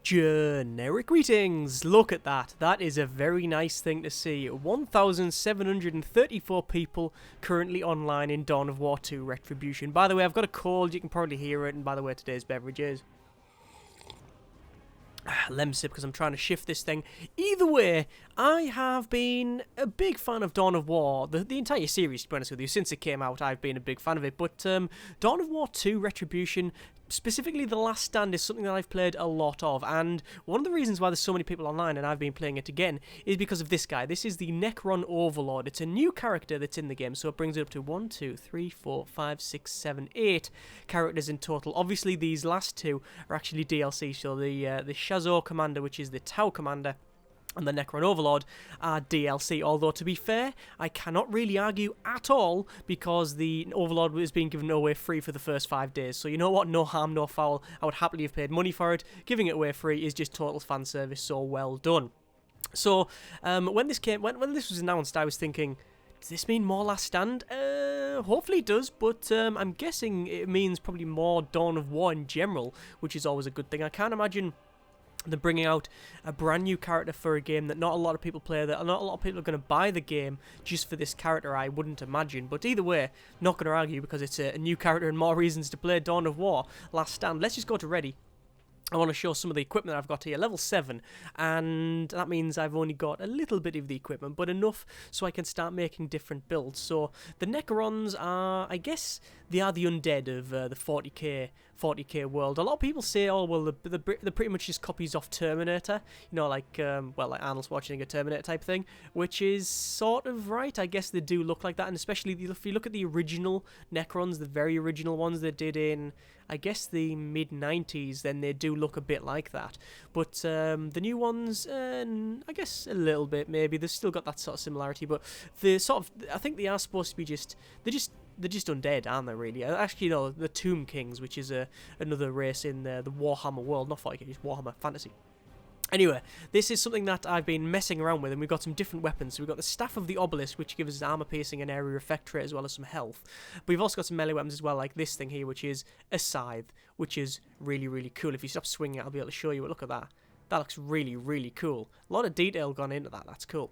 Generic greetings! Look at that. That is a very nice thing to see. 1,734 people currently online in Dawn of War 2 Retribution. By the way, I've got a cold. You can probably hear it. And by the way, today's beverage is lemon sip because I'm trying to shift this thing. Either way, I have been a big fan of Dawn of War. The entire series, to be honest with you. Since it came out, I've been a big fan of it. But Dawn of War 2 Retribution, specifically The Last Stand, is something that I've played a lot of, and one of the reasons why there's so many people online and I've been playing it again is because of this guy. This is the Necron Overlord. It's a new character that's in the game, so it brings it up to 1, 2, 3, 4, 5, 6, 7, 8 characters in total. Obviously, these last two are actually DLC, so the Shazor Commander, which is the Tau Commander, and the Necron Overlord are DLC, although to be fair, I cannot really argue at all because the Overlord was being given away free for the first 5 days, so you know what, no harm, no foul. I would happily have paid money for it. Giving it away free is just total fan service, so well done. So, when this was announced, I was thinking, does this mean more Last Stand? Hopefully it does, but I'm guessing it means probably more Dawn of War in general, which is always a good thing. I can't imagine they're bringing out a brand new character for a game that not a lot of people play, that not a lot of people are going to buy the game just for this character, I wouldn't imagine. But either way, not going to argue because it's a new character and more reasons to play Dawn of War Last Stand. Let's just go to ready. I want to show some of the equipment that I've got here. Level 7, and that means I've only got a little bit of the equipment, but enough so I can start making different builds. So the Necrons are, I guess, they are the undead of the 40k world. A lot of people say, oh, well, they're pretty much just copies of Terminator, you know, like like Arnold Schwarzenegger Terminator type thing, which is sort of right. I guess they do look like that, and especially if you look at the original Necrons, the very original ones they did in, I guess, the mid-90s, then they do look a bit like that. But the new ones, I guess a little bit maybe. They've still got that sort of similarity, but the sort of, I think they are supposed to be they're just undead, aren't they, really? Actually, no, the Tomb Kings, which is another race in the Warhammer world, not 40k, it's Warhammer Fantasy. Anyway, this is something that I've been messing around with, and we've got some different weapons. So we've got the Staff of the Obelisk, which gives us armor piercing and area effect trait, as well as some health. But we've also got some melee weapons as well, like this thing here, which is a scythe, which is really, really cool. If you stop swinging it, I'll be able to show you it. Look at that. That looks really, really cool. A lot of detail gone into that. That's cool.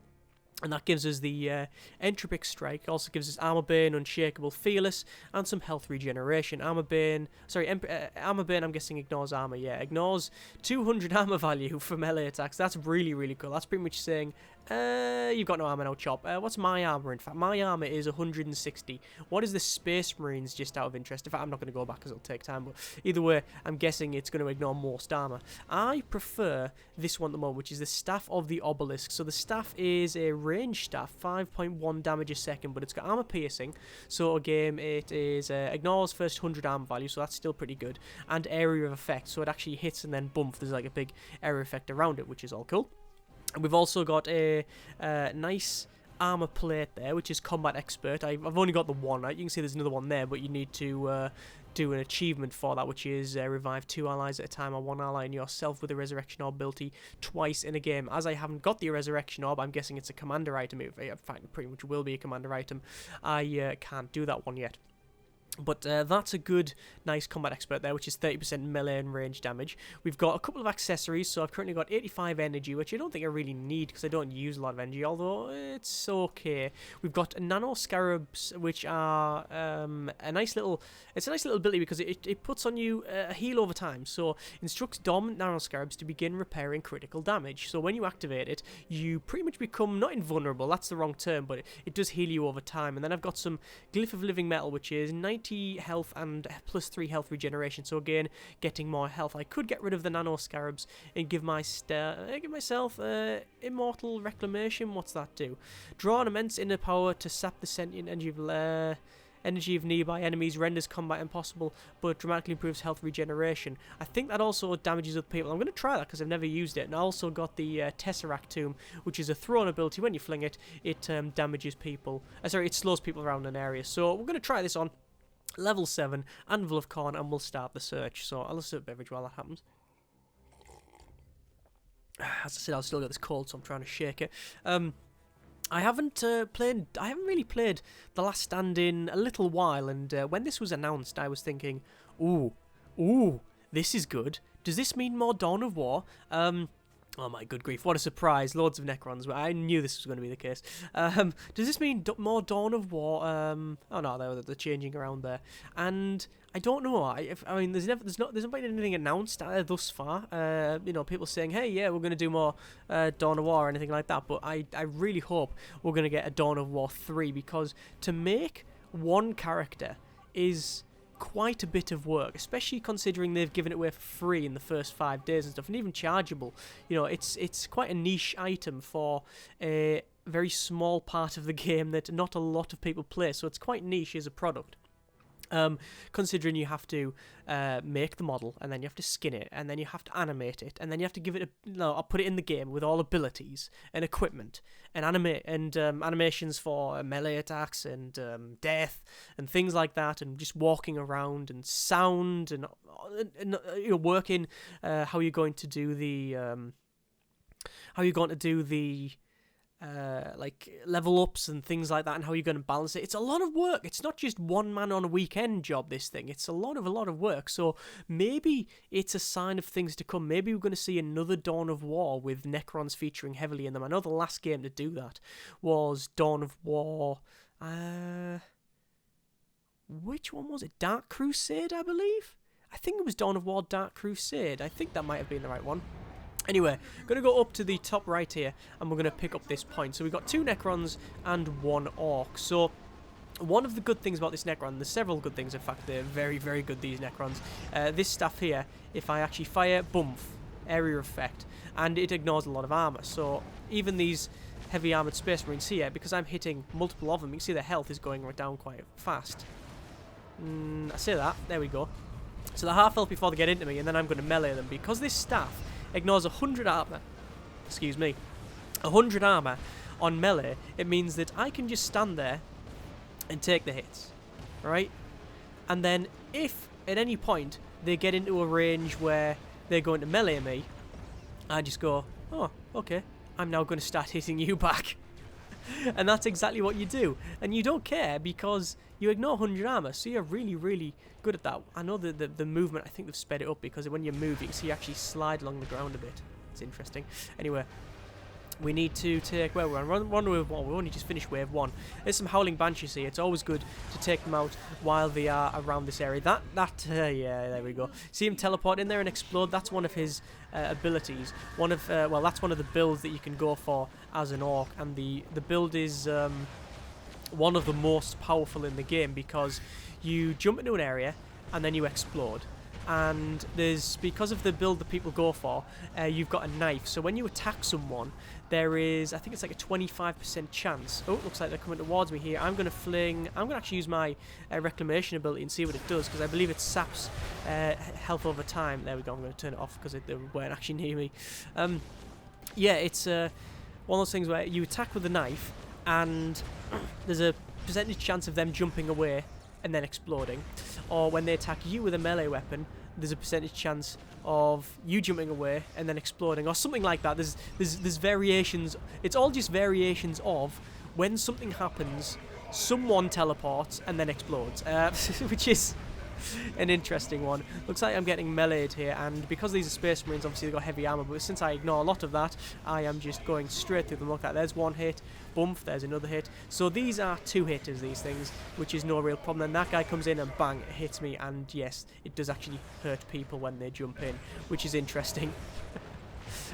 And that gives us the Entropic Strike. Also gives us Armor Bane, Unshakable, Fearless, and some health regeneration. Armor Bane, I'm guessing ignores armor. Yeah, ignores 200 armor value for melee attacks. That's really, really cool. That's pretty much saying, you've got no armor, no chop. What's my armor, in fact? My armor is 160. What is the Space Marines, just out of interest? In fact, I'm not going to go back because it'll take time, but either way, I'm guessing it's going to ignore most armor. I prefer this one at the moment, which is the Staff of the Obelisk. So the staff is a range staff, 5.1 damage a second, but it's got armor piercing. So again, it is ignores first 100 armor value, so that's still pretty good, and area of effect, so it actually hits and then bump. There's like a big area effect around it, which is all cool. And we've also got a nice armor plate there, which is Combat Expert. I've only got the one, right? You can see there's another one there, but you need to do an achievement for that, which is revive 2 allies at a time or 1 ally and yourself with a Resurrection Orb ability twice in a game. As I haven't got the Resurrection Orb, I'm guessing it's a commander item. In fact, it pretty much will be a commander item. I can't do that one yet. But that's a good, nice Combat Expert there, which is 30% melee and range damage. We've got a couple of accessories, so I've currently got 85 energy, which I don't think I really need because I don't use a lot of energy, although it's okay. We've got Nano Scarabs, which are a nice little ability because it puts on you a heal over time. So instructs dormant Nano Scarabs to begin repairing critical damage. So when you activate it, you pretty much become, not invulnerable, that's the wrong term, but it does heal you over time. And then I've got some Glyph of Living Metal, which is 90 health and plus 3 health regeneration, so again getting more health. I could get rid of the Nano Scarabs and give myself Immortal Reclamation. What's that do? Draw an immense inner power to sap the sentient energy of nearby enemies, renders combat impossible, but dramatically improves health regeneration. I think that also damages other people. I'm going to try that because I've never used it. And I also got the Tesseract Tomb, which is a thrown ability. When you fling it, it damages people. It slows people around an area. So we're going to try this on level 7, Anvil of Corn, and we'll start the search. So I'll sip beverage while that happens. As I said, I've still got this cold, so I'm trying to shake it. I haven't really played The Last Stand in a little while, and when this was announced, I was thinking, ooh, this is good. Does this mean more Dawn of War? Oh my good grief, what a surprise. Loads of Necrons. I knew this was going to be the case. Does this mean more Dawn of War? Oh no, they're changing around there. And I don't know. I mean, there's not been anything announced thus far. You know, people saying, hey, yeah, we're going to do more Dawn of War or anything like that. But I really hope we're going to get a Dawn of War 3, because to make one character is quite a bit of work, especially considering they've given it away for free in the first 5 days and stuff, and even chargeable. You know, it's quite a niche item for a very small part of the game that not a lot of people play, so it's quite niche as a product. Considering you have to make the model, and then you have to skin it, and then you have to animate it, and then you have to give it I'll put it in the game with all abilities and equipment and animations for melee attacks and death and things like that, and just walking around and sound and you know, working how you're going to do the like level ups and things like that, and how you're going to balance it. It's a lot of work. It's not just one man on a weekend job, this thing. It's a lot of work. So maybe it's a sign of things to come. Maybe we're going to see another Dawn of War with Necrons featuring heavily in them. I know the last game to do that was Dawn of War, which one was it? Dark Crusade, I believe? I think it was Dawn of War Dark Crusade. I think that might have been the right one. Anyway, going to go up to the top right here, and we're going to pick up this point. So we've got 2 Necrons and 1 Orc. So one of the good things about this Necron, there's several good things, in fact, they're very, very good, these Necrons. This stuff here, if I actually fire, boom, area effect, and it ignores a lot of armor. So even these heavy armored Space Marines here, because I'm hitting multiple of them, you can see their health is going down quite fast. I say that, there we go. So they're half health before they get into me, and then I'm going to melee them, because this staff ignores 100 armor, 100 armor on melee. It means that I can just stand there and take the hits, right? And then if at any point they get into a range where they're going to melee me, I just go, oh, okay, I'm now going to start hitting you back. And that's exactly what you do. And you don't care, because you ignore 100 armor, so you're really, really good at that. I know the movement, I think they've sped it up, because when you move, you can see you actually slide along the ground a bit. It's interesting. Anyway, we need to take, where we're on one wave 1. We only just finished wave 1. There's some Howling Banshees here. It's always good to take them out while they are around this area. Yeah, there we go. See him teleport in there and explode. That's one of his abilities. Well, that's one of the builds that you can go for as an Orc, and the build is one of the most powerful in the game, because you jump into an area and then you explode. And because of the build that people go for, you've got a knife. So when you attack someone, there is, I think it's like a 25% chance. Oh, it looks like they're coming towards me here. I'm going to actually use my Reclamation ability and see what it does, because I believe it saps health over time. There we go, I'm going to turn it off because they weren't actually near me. Yeah, it's one of those things where you attack with a knife, and there's a percentage chance of them jumping away and then exploding. Or when they attack you with a melee weapon, there's a percentage chance of you jumping away and then exploding, or something like that. There's variations. It's all just variations of when something happens, someone teleports and then explodes, which is an interesting one. Looks like I'm getting meleeed here, and because these are Space Marines, obviously they've got heavy armor, but since I ignore a lot of that, I am just going straight through them. Look at that, there's one hit, bump, there's another hit. So these are 2 hitters, these things, which is no real problem. Then that guy comes in and bang, it hits me, and yes, it does actually hurt people when they jump in, which is interesting.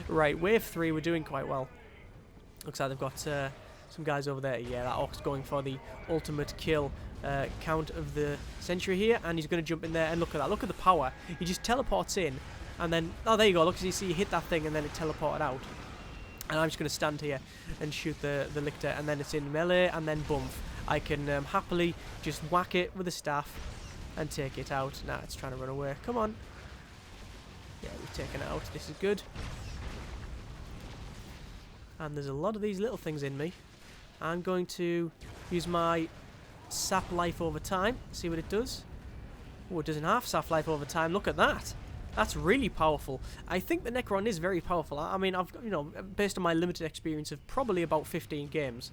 Right, wave 3, we're doing quite well. Looks like they've got some guys over there. Yeah, that Orc's going for the ultimate kill count of the century here, and he's going to jump in there, and look at that, look at the power. He just teleports in, and then, oh, there you go, look, you see, you hit that thing, and then it teleported out. And I'm just going to stand here and shoot the lictor, and then it's in melee, and then boom, I can happily just whack it with a staff and take it out. Now it's trying to run away. Come on. Yeah, we've taken it out. This is good. And there's a lot of these little things in me. I'm going to use my sap life over time, see what it does. Oh, it doesn't half sap life over time. Look at that. That's really powerful. I think the Necron is very powerful. I mean, I've, you know, based on my limited experience of probably about 15 games,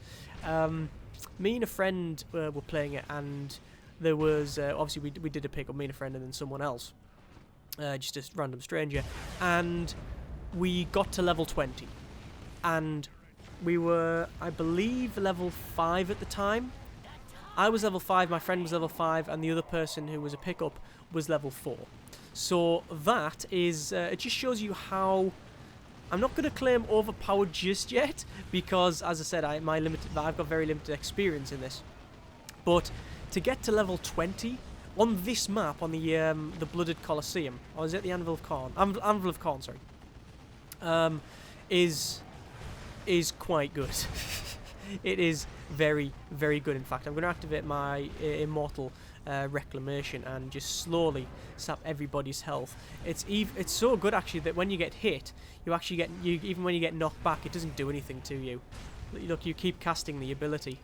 me and a friend were playing it, and there was obviously we did a pick up, me and a friend and then someone else. just a random stranger, and we got to level 20, and we were, I believe, level 5 at the time. I was level 5, my friend was level 5, and the other person who was a pickup was level 4. So that is, it just shows you how, I'm not going to claim overpowered just yet, because as I said, I've got very limited experience in this. But to get to level 20 on this map, on the Blooded Colosseum, or is it the Anvil of Khorne? Anvil of Khorne, sorry. Is quite good. It is very, very good. In fact, I'm going to activate my Immortal Reclamation and just slowly sap everybody's health. It's so good actually that when you get hit, you actually get even when you get knocked back, it doesn't do anything to you. Look, you keep casting the ability.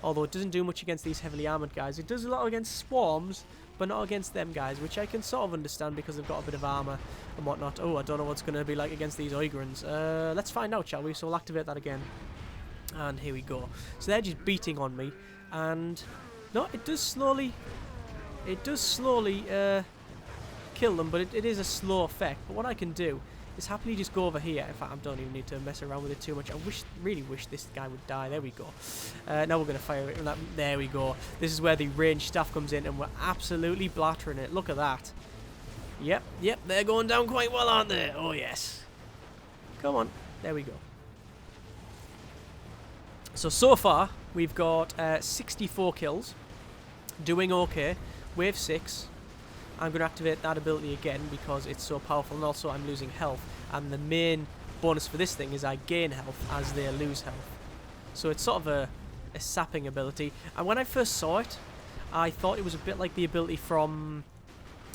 Although it doesn't do much against these heavily armoured guys. It does a lot against swarms, but not against them guys, which I can sort of understand because they've got a bit of armour and whatnot. Oh, I don't know what's going to be like against these Oigrons. Let's find out, shall we? So we'll activate that again. And here we go. So they're just beating on me, and no, it does slowly kill them, but it is a slow effect. But what I can do is happily just go over here. In fact, I don't even need to mess around with it too much. I really wish this guy would die. There we go. Now we're going to fire it. There we go. This is where the ranged stuff comes in, and we're absolutely blattering it. Look at that. Yep, they're going down quite well, aren't they? Oh, yes. Come on. There we go. So far, we've got 64 kills. Doing okay. Wave 6. I'm going to activate that ability again because it's so powerful, and also I'm losing health. And the main bonus for this thing is I gain health as they lose health. So it's sort of a sapping ability. And when I first saw it, I thought it was a bit like the ability from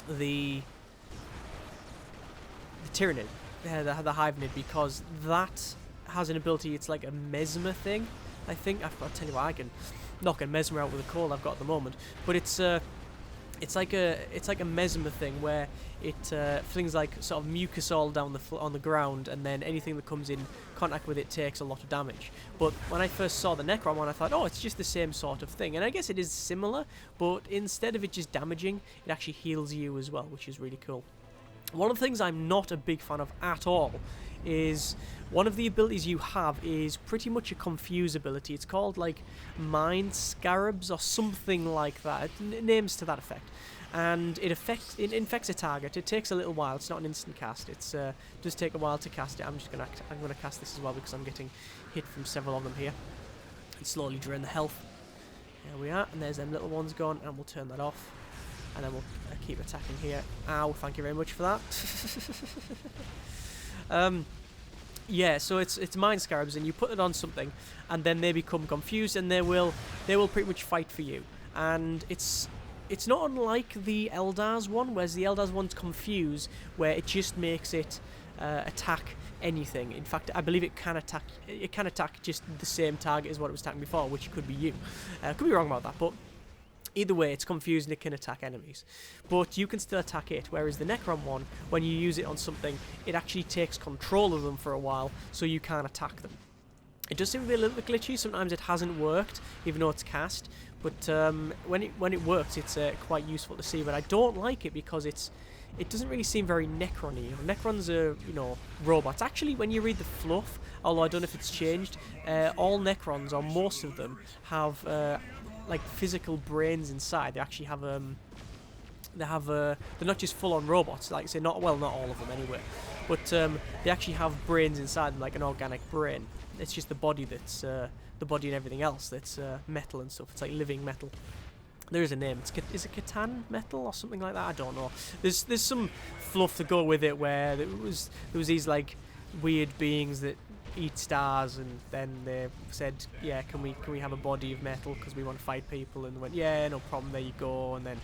the Tyrannid, the Hivenid, because that has an ability, it's like a mesmer thing. I think, I'll tell you what, I can knock a mesmer out with a cold I've got at the moment. But it's like a mesmer thing where it flings like sort of mucus all down on the ground, and then anything that comes in contact with it takes a lot of damage. But when I first saw the Necron one, I thought, oh, it's just the same sort of thing, and I guess it is similar, but instead of it just damaging, it actually heals you as well, which is really cool. One of the things I'm not a big fan of at all is one of the abilities you have is pretty much a confuse ability. It's called like Mind Scarabs or something like that. Names to that effect. And it infects a target. It takes a little while. It's not an instant cast. It does take a while to cast it. I'm gonna cast this as well because I'm getting hit from several of them here. And slowly drain the health. There we are. And there's them little ones gone, and we'll turn that off. And then we'll keep attacking here. Ow, thank you very much for that. Yeah, so it's Mind Scarabs, and you put it on something, and then they become confused, and they will pretty much fight for you. And it's not unlike the Eldar's one, whereas the Eldar's one's confused, where it just makes it attack anything. In fact, I believe it can attack just the same target as what it was attacking before, which could be you. Could be wrong about that, but either way, it's confused and it can attack enemies. But you can still attack it, whereas the Necron one, when you use it on something, it actually takes control of them for a while, so you can't attack them. It does seem to be a little bit glitchy. Sometimes it hasn't worked, even though it's cast. But when it works, it's quite useful to see. But I don't like it because it doesn't really seem very Necron-y. Necrons are, robots. Actually, when you read the fluff, although I don't know if it's changed, all Necrons, or most of them, have like physical brains inside. They actually have they're not just full-on robots, like say not all of them anyway, but they actually have brains inside them, like an organic brain. It's just the body that's the body and everything else that's metal and stuff. It's like living metal. There is a name. Is it Catan metal or something like that? I don't know. There's some fluff to go with it where there was these like weird beings that eat stars, and then they said, yeah, can we have a body of metal because we want to fight people, and they went, yeah, no problem, there you go. And then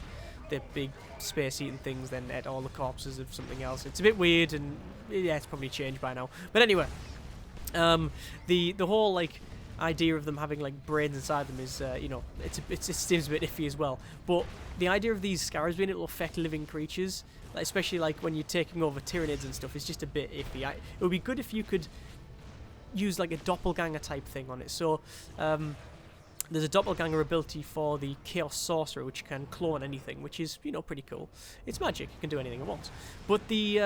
the big space eating things then ate all the corpses of something else. It's a bit weird, and yeah, it's probably changed by now, but anyway, the whole like idea of them having like brains inside them is it seems a bit iffy as well. But the idea of these scarabs being able to affect living creatures, like, especially like when you're taking over Tyranids and stuff, is just a bit iffy. It would be good if you could use like a doppelganger type thing on it. So There's a doppelganger ability for the Chaos Sorcerer, which can clone anything, which is, you know, pretty cool. It's magic; it can do anything it wants. But the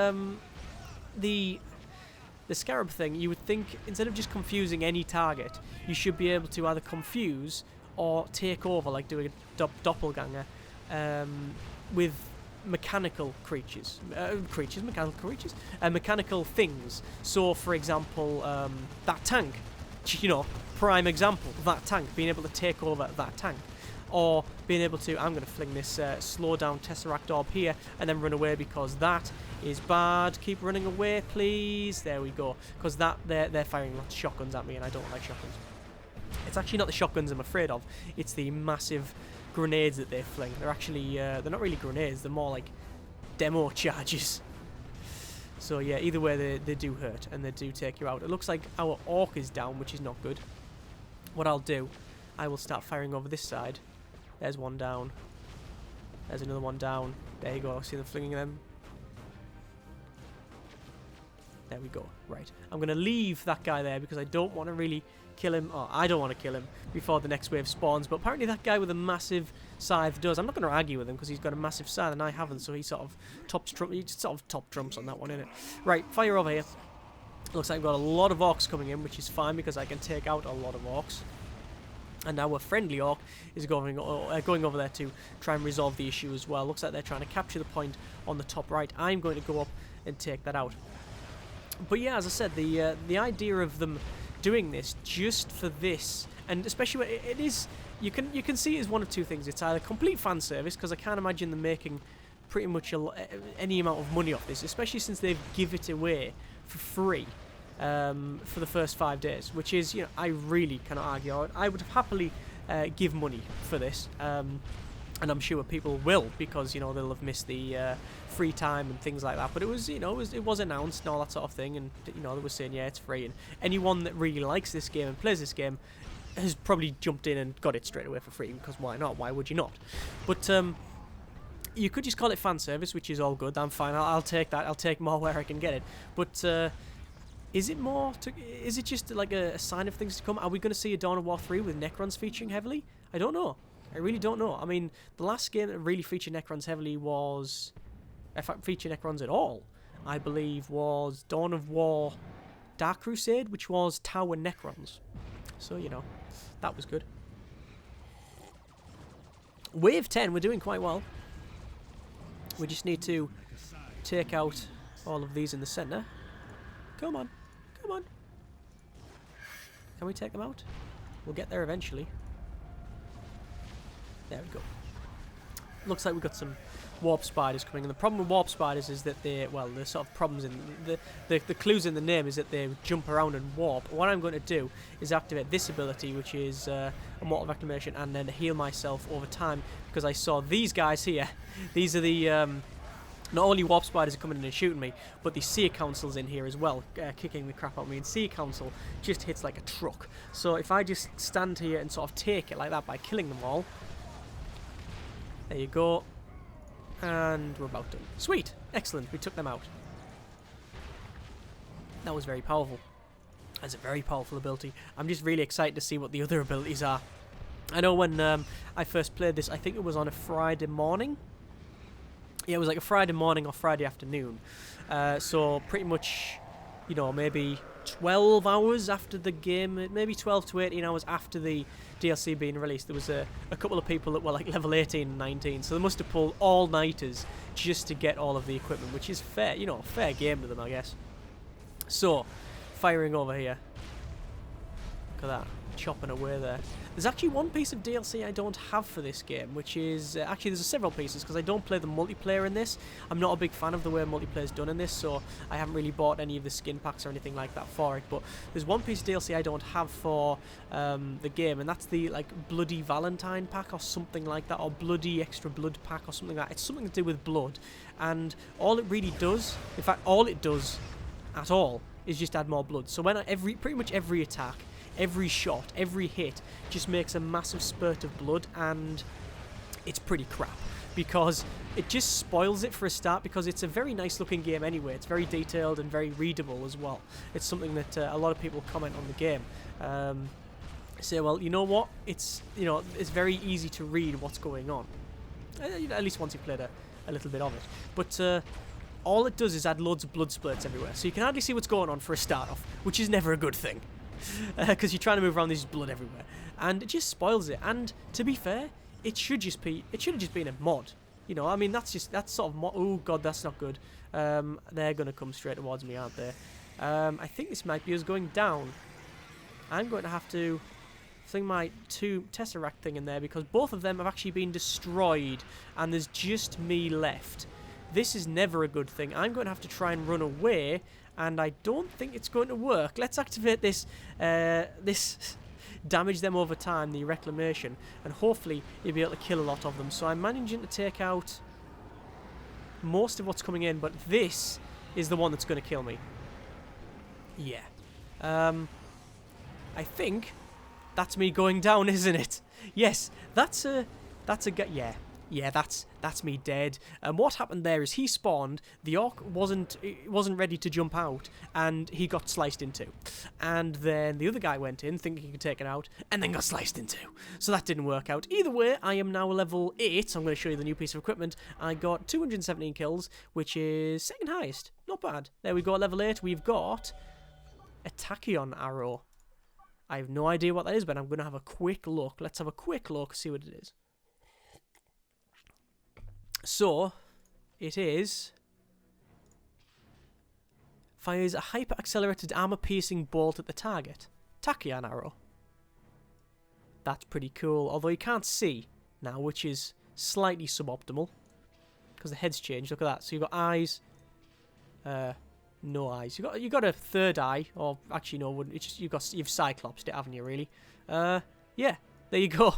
Scarab thing, you would think instead of just confusing any target, you should be able to either confuse or take over, like doing a doppelganger, with mechanical creatures, mechanical things. So, for example, that tank, you know, prime example, that tank, being able to take over that tank. Or being able to, I'm going to fling this slow down Tesseract Orb here and then run away because that is bad. Keep running away, please. There we go. Because they're firing lots of shotguns at me and I don't like shotguns. It's actually not the shotguns I'm afraid of. It's the massive grenades that they fling. They're actually, they're not really grenades. They're more like demo charges. So yeah, either way they do hurt and they do take you out. It looks like our Orc is down, which is not good. What I'll do, I will start firing over this side. There's one down. There's another one down. There you go. See them flinging them? There we go. Right. I'm going to leave that guy there because I don't want to really kill him. Oh, I don't want to kill him before the next wave spawns. But apparently that guy with a massive scythe does. I'm not going to argue with him because he's got a massive scythe and I haven't. So he sort of top trumps on that one, innit? Right. Fire over here. Looks like we've got a lot of orcs coming in, which is fine because I can take out a lot of orcs. And our friendly orc is going over there to try and resolve the issue as well. Looks like they're trying to capture the point on the top right. I'm going to go up and take that out. But yeah, as I said, the idea of them doing this just for this, and especially when it is, you can see it as one of two things. It's either complete fan service, because I can't imagine them making pretty much any amount of money off this, especially since they've give it away for free. For the first 5 days, which is, you know, I really cannot argue. I would happily give money for this, and I'm sure people will because, you know, they'll have missed the free time and things like that. But it was, you know, it was announced and all that sort of thing, and you know, they were saying, yeah, it's free, and anyone that really likes this game and plays this game has probably jumped in and got it straight away for free because why not? Why would you not? But you could just call it fan service, which is all good. I'm fine. I'll take that. I'll take more where I can get it. But is it just like a sign of things to come? Are we going to see a Dawn of War 3 with Necrons featuring heavily? I don't know. I really don't know. I mean, the last game that really featured Necrons heavily was... in fact, featured Necrons at all, I believe, was Dawn of War Dark Crusade, which was Tower Necrons. So, you know, that was good. Wave 10, we're doing quite well. We just need to take out all of these in the centre. Come on. Come on. Can we take them out? We'll get there eventually. There we go. Looks like we've got some warp spiders coming. And the problem with warp spiders is that they, well, the sort of problems in the clues in the name is that they jump around and warp. What I'm going to do is activate this ability, which is a Mortal of Acclamation, and then heal myself over time because I saw these guys here. These are the not only warp spiders are coming in and shooting me, but the Seer Council's in here as well, kicking the crap out of me. And Seer Council just hits like a truck. So if I just stand here and sort of take it like that by killing them all, there you go. And we're about done. Sweet! Excellent, we took them out. That was very powerful. That's a very powerful ability. I'm just really excited to see what the other abilities are. I know when I first played this, I think it was on a Friday morning. Yeah, it was like a Friday morning or Friday afternoon. So pretty much, you know, maybe 12 hours after the game, maybe 12 to 18 hours after the DLC being released, there was a couple of people that were like level 18 and 19, so they must have pulled all-nighters just to get all of the equipment, which is fair, you know, fair game to them, I guess. So, firing over here. Look at that, chopping away there. There's actually one piece of DLC I don't have for this game, which is... actually, there's several pieces, because I don't play the multiplayer in this. I'm not a big fan of the way multiplayer is done in this, so I haven't really bought any of the skin packs or anything like that for it. But there's one piece of DLC I don't have for the game, and that's the, like, Bloody Valentine pack or something like that, or Bloody Extra Blood pack or something like that. It's something to do with blood, and all it really does, in fact, all it does at all, is just add more blood. So when pretty much every attack, every shot, every hit just makes a massive spurt of blood, and it's pretty crap because it just spoils it for a start, because it's a very nice looking game anyway. It's very detailed and very readable as well. It's something that a lot of people comment on the game. say, well, you know what? It's it's very easy to read what's going on. At least once you've played a little bit of it. But all it does is add loads of blood splurts everywhere, so you can hardly see what's going on for a start off, which is never a good thing, because you're trying to move around, there's blood everywhere, and it just spoils it. And to be fair, it should have just been a mod. I mean, that's sort of mod. Oh god, that's not good. They're gonna come straight towards me, aren't they? I think this might be us going down. I'm going to have to fling my 2 Tesseract thing in there, because both of them have actually been destroyed, and there's just me left. This is never a good thing. I'm going to have to try and run away, and I don't think it's going to work. Let's activate this damage them over time, the reclamation, and hopefully you'll be able to kill a lot of them. So I'm managing to take out most of what's coming in, but this is the one that's going to kill me. Yeah. I think that's me going down, isn't it? Yes, that's a yeah, that's me dead. And what happened there is he spawned, the orc wasn't ready to jump out, and he got sliced into. And then the other guy went in thinking he could take it out, and then got sliced into. So that didn't work out. Either way, I am now level 8. I'm going to show you the new piece of equipment. I got 217 kills, which is second highest. Not bad. There we go, at level 8. We've got a tachyon arrow. I have no idea what that is, but I'm going to have a quick look. Let's have a quick look, see what it is. So, it is... fires a hyper-accelerated armor-piercing bolt at the target. Tachyon arrow. That's pretty cool, although you can't see now, which is slightly suboptimal. Because the head's changed, look at that. So you've got eyes... no eyes. You got a third eye, or actually no, it's just you've cyclopsed it, haven't you? Really? Yeah. There you go.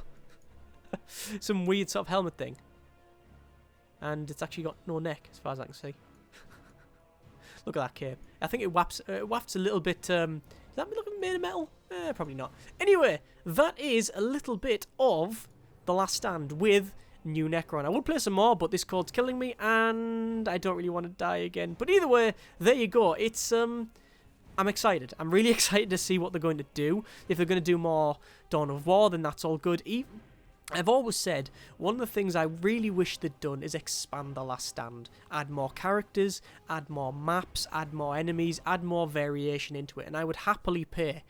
Some weird sort of helmet thing, and it's actually got no neck, as far as I can see. Look at that cape. I think it wafts a little bit. Is that looking made of metal? Probably not. Anyway, that is a little bit of The Last Stand with new Necron. I would play some more, but this code's killing me, and I don't really want to die again. But either way, there you go. It's I'm excited. I'm really excited to see what they're going to do. If they're going to do more Dawn of War, then that's all good. I've always said one of the things I really wish they'd done is expand The Last Stand. Add more characters, add more maps, add more enemies, add more variation into it, and I would happily pay,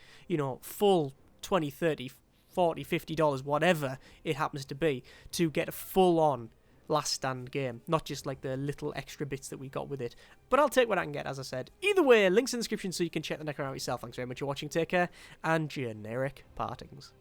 full 20, 30, 40, $50, whatever it happens to be, to get a full-on Last Stand game, not just like the little extra bits that we got with it. But I'll take what I can get, as I said. Either way, links in the description so you can check the Necron out yourself. Thanks very much for watching, take care, and generic partings.